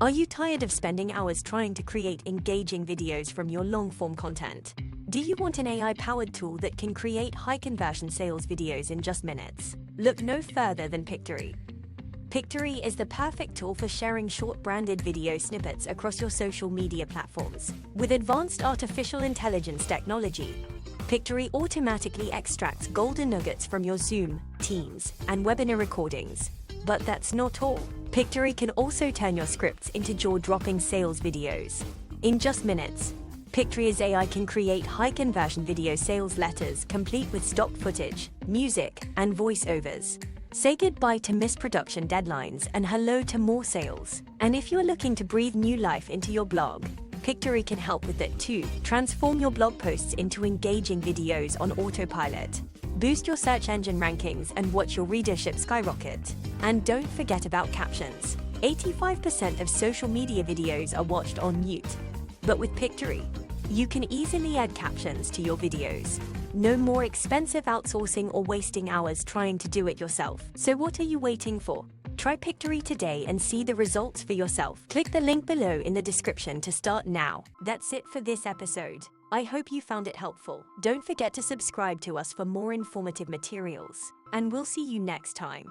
Are you tired of spending hours trying to create engaging videos from your long-form content? Do you want an AI-powered tool that can create high-conversion sales videos in just minutes? Look no further than Pictory. Pictory is the perfect tool for sharing short branded video snippets across your social media platforms. With advanced artificial intelligence technology, Pictory automatically extracts golden nuggets from your Zoom, Teams, and webinar recordings. But that's not all. Pictory can also turn your scripts into jaw-dropping sales videos. In just minutes, Pictory's AI can create high-conversion video sales letters complete with stock footage, music, and voiceovers. Say goodbye to missed production deadlines and hello to more sales. And if you're looking to breathe new life into your blog, Pictory can help with it too. Transform your blog posts into engaging videos on autopilot. Boost your search engine rankings and watch your readership skyrocket. And don't forget about captions. 85% of social media videos are watched on mute. But with Pictory, you can easily add captions to your videos. No more expensive outsourcing or wasting hours trying to do it yourself. So what are you waiting for? Try Pictory today and see the results for yourself. Click the link below in the description to start now. That's it for this episode. I hope you found it helpful. Don't forget to subscribe to us for more informative materials. And we'll see you next time.